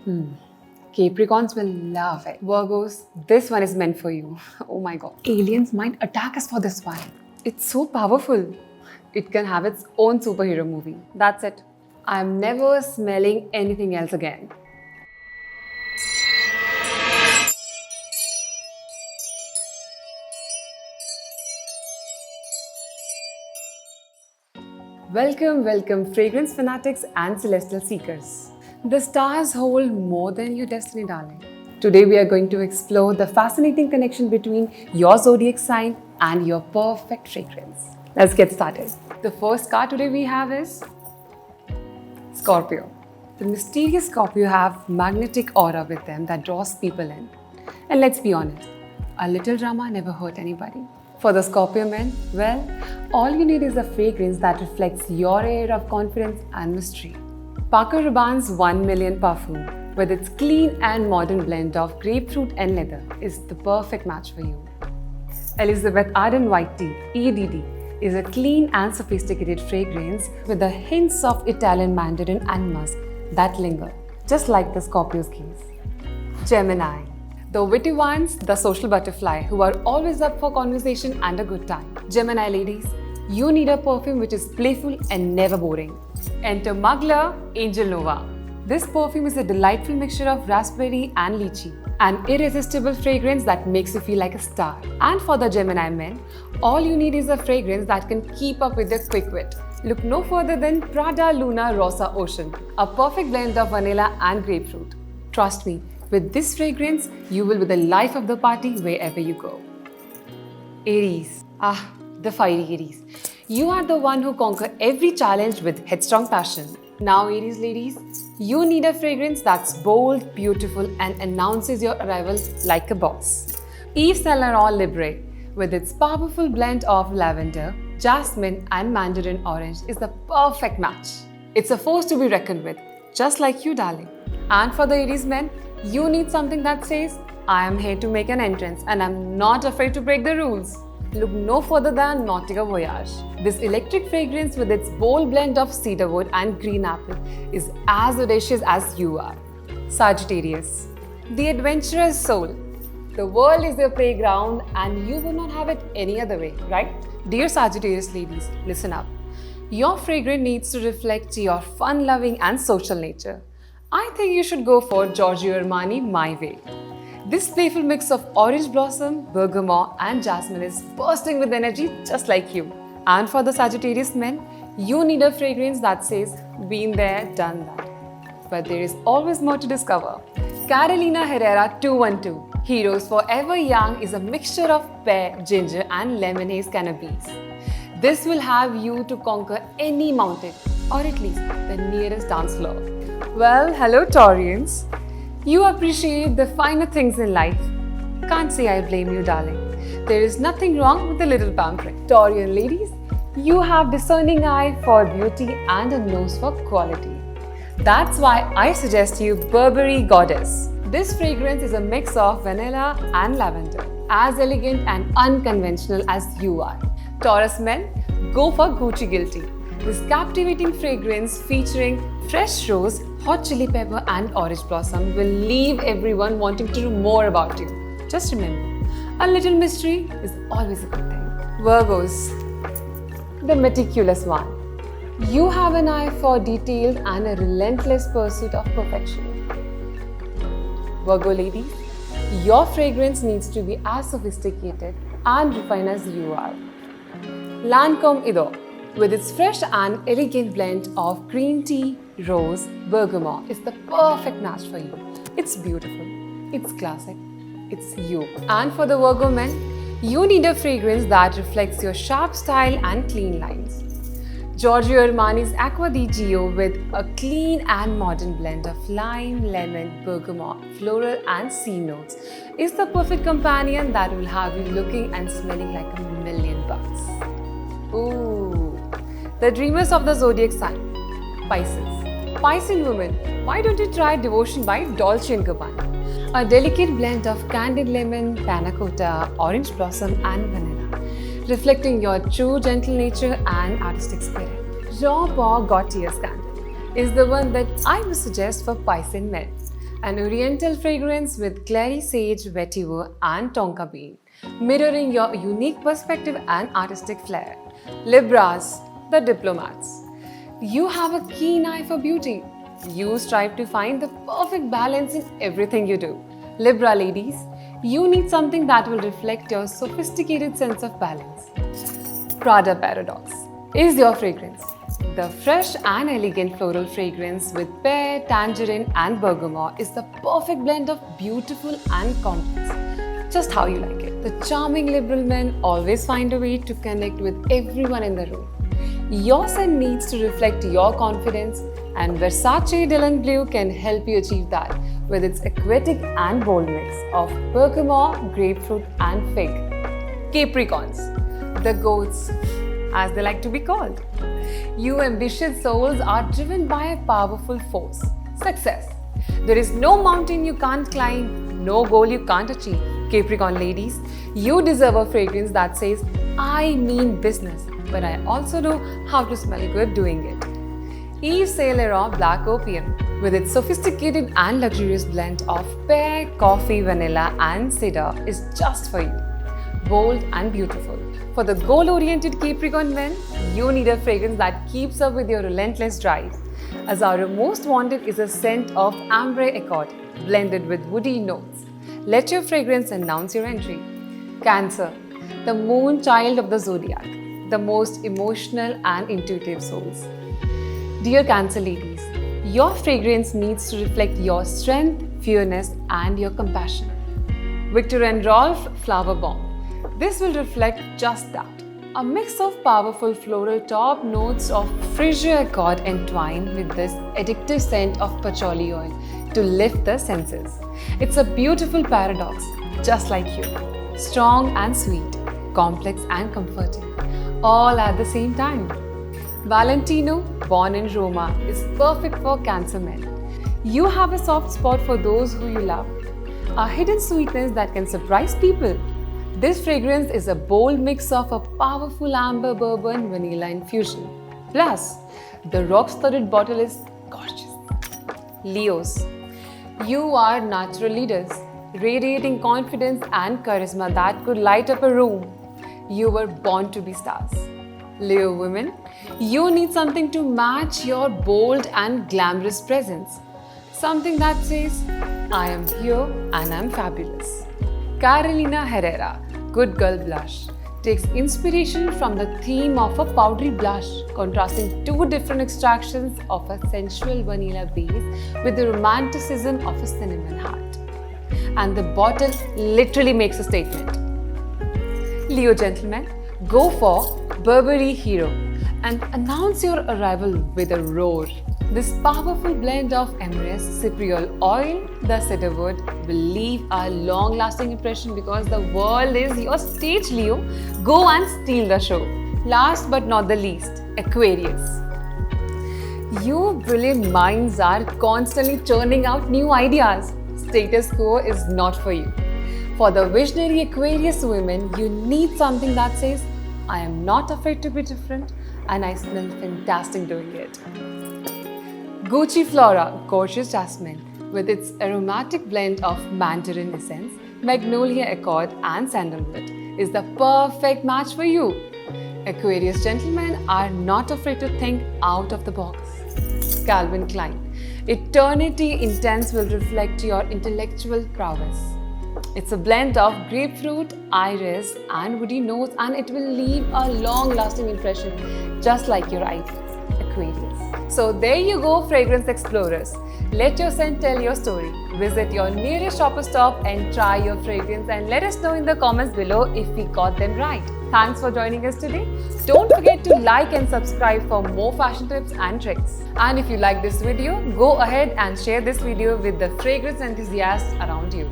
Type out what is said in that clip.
Capricorns will love it. Virgos, this one is meant for you. Oh my god. Aliens might attack us for this one. It's so powerful. It can have its own superhero movie. That's it. I'm never smelling anything else again. Welcome, fragrance fanatics and celestial seekers. The stars hold more than your destiny, darling. Today we are going to explore the fascinating connection between your zodiac sign and your perfect fragrance. Let's get started. The first card today we have is Scorpio. The mysterious Scorpio have magnetic aura with them that draws people in. And let's be honest, a little drama never hurt anybody. For the Scorpio men, well, all you need is a fragrance that reflects your air of confidence and mystery. Paco Rabanne's 1 Million Parfum, with its clean and modern blend of grapefruit and leather, is the perfect match for you. Elizabeth Arden White Tea, EDD, is a clean and sophisticated fragrance with the hints of Italian mandarin and musk that linger, just like the Scorpio's keys. Gemini. The witty ones, the social butterfly who are always up for conversation and a good time. Gemini ladies, you need a perfume which is playful and never boring. Enter Mugler Angel Nova. This perfume is a delightful mixture of raspberry and lychee, an irresistible fragrance that makes you feel like a star. And for the Gemini men, all you need is a fragrance that can keep up with your quick wit. Look no further than Prada Luna Rosa Ocean, a perfect blend of vanilla and grapefruit. Trust me, with this fragrance, you will be the life of the party wherever you go. Aries. The fiery Aries. You are the one who conquer every challenge with headstrong passion. Now Aries ladies, you need a fragrance that's bold, beautiful and announces your arrival like a boss. Yves Saint Laurent Libre, with its powerful blend of lavender, jasmine and mandarin orange, is the perfect match. It's a force to be reckoned with, just like you, darling. And for the Aries men, you need something that says, I am here to make an entrance and I'm not afraid to break the rules. Look no further than Nautica Voyage. This electric fragrance with its bold blend of cedarwood and green apple is as audacious as you are. Sagittarius. The adventurous soul. The world is your playground and you would not have it any other way, right? Dear Sagittarius ladies, listen up. Your fragrance needs to reflect your fun-loving and social nature. I think you should go for Giorgio Armani My Way. This playful mix of orange blossom, bergamot and jasmine is bursting with energy just like you. And for the Sagittarius men, you need a fragrance that says, been there, done that. But there is always more to discover. Carolina Herrera 212 Heroes Forever Young is a mixture of pear, ginger and lemon haze cannabis. This will have you to conquer any mountain, or at least the nearest dance floor. Well, hello Taurians. You appreciate the finer things in life. Can't say I blame you, darling. There is nothing wrong with a little pampering. Taurian ladies, you have discerning eye for beauty and a nose for quality. That's why I suggest you Burberry Goddess. This fragrance is a mix of vanilla and lavender, as elegant and unconventional as you are. Taurus men, go for Gucci Guilty. This captivating fragrance featuring fresh rose, hot chili pepper and orange blossom will leave everyone wanting to know more about you. Just remember, a little mystery is always a good thing. Virgos, the meticulous one. You have an eye for detail and a relentless pursuit of perfection. Virgo ladies, your fragrance needs to be as sophisticated and refined as you are. Lancome Idor, with its fresh and elegant blend of green tea, rose, bergamot, is the perfect match for you. It's beautiful, it's classic, it's you. And for the Virgo men, you need a fragrance that reflects your sharp style and clean lines. Giorgio Armani's Acqua di Gio, with a clean and modern blend of lime, lemon, bergamot, floral and sea notes, is the perfect companion that will have you looking and smelling like $1,000,000. Ooh, the dreamers of the zodiac sign, Pisces. Piscean woman, why don't you try Devotion by Dolce & Gabbana? A delicate blend of candied lemon, panna cotta, orange blossom and vanilla, reflecting your true gentle nature and artistic spirit. Jean Paul Gaultier's candle is the one that I would suggest for Piscean men. An oriental fragrance with clary sage, vetiver, and tonka bean, mirroring your unique perspective and artistic flair. Libras, the diplomats. You have a keen eye for beauty. You strive to find the perfect balance in everything you do. Libra ladies, you need something that will reflect your sophisticated sense of balance. Prada Paradox is your fragrance. The fresh and elegant floral fragrance with pear, tangerine, and bergamot is the perfect blend of beautiful and complex. Just how you like it. The charming liberal men always find a way to connect with everyone in the room. Your scent needs to reflect your confidence, and Versace Dylan Blue can help you achieve that with its aquatic and bold mix of bergamot, grapefruit, and fig. Capricorns, the goats, as they like to be called. You ambitious souls are driven by a powerful force, success. There is no mountain you can't climb, no goal you can't achieve. Capricorn ladies, you deserve a fragrance that says, I mean business, but I also know how to smell good doing it. Yves Saint Laurent Black Opium, with its sophisticated and luxurious blend of pear, coffee, vanilla, and cedar, is just for you. Bold and beautiful. For the goal-oriented Capricorn men, you need a fragrance that keeps up with your relentless drive. As our most wanted is a scent of Ambre Accord, blended with woody notes. Let your fragrance announce your entry. Cancer, the moon child of the zodiac, the most emotional and intuitive souls. Dear Cancer ladies, your fragrance needs to reflect your strength, fierceness, and your compassion. Viktor and Rolf Flower Bomb. This will reflect just that. A mix of powerful floral top notes of Frisia Accord entwined with this addictive scent of patchouli oil to lift the senses. It's a beautiful paradox, just like you. Strong and sweet, complex and comforting, all at the same time. Valentino, born in Roma, is perfect for Cancer men. You have a soft spot for those who you love. A hidden sweetness that can surprise people. This fragrance is a bold mix of a powerful amber bourbon vanilla infusion. Plus, the rock-studded bottle is gorgeous. Leos, you are natural leaders, radiating confidence and charisma that could light up a room. You were born to be stars. Leo women, you need something to match your bold and glamorous presence. Something that says, I am here and I'm fabulous. Carolina Herrera, Good Girl Blush, takes inspiration from the theme of a powdery blush, contrasting two different extractions of a sensual vanilla base with the romanticism of a cinnamon heart. And the bottle literally makes a statement. Leo gentlemen, go for Burberry Hero and announce your arrival with a roar. This powerful blend of Empress Cypriol oil, the cedarwood, will leave a long-lasting impression because the world is your stage, Leo. Go and steal the show. Last but not the least, Aquarius. You brilliant minds are constantly churning out new ideas. Status quo is not for you. For the visionary Aquarius women, you need something that says, I am not afraid to be different and I smell fantastic doing it. Gucci Flora Gorgeous Jasmine, with its aromatic blend of mandarin essence, magnolia accord and sandalwood, is the perfect match for you. Aquarius gentlemen are not afraid to think out of the box. Calvin Klein, Eternity Intense will reflect your intellectual prowess. It's a blend of grapefruit, iris, and woody notes, and it will leave a long-lasting impression, just like your eye, Aquarius. So there you go, fragrance explorers. Let your scent tell your story. Visit your nearest shopper stop and try your fragrance, and let us know in the comments below if we got them right. Thanks for joining us today. Don't forget to like and subscribe for more fashion tips and tricks. And if you like this video, go ahead and share this video with the fragrance enthusiasts around you.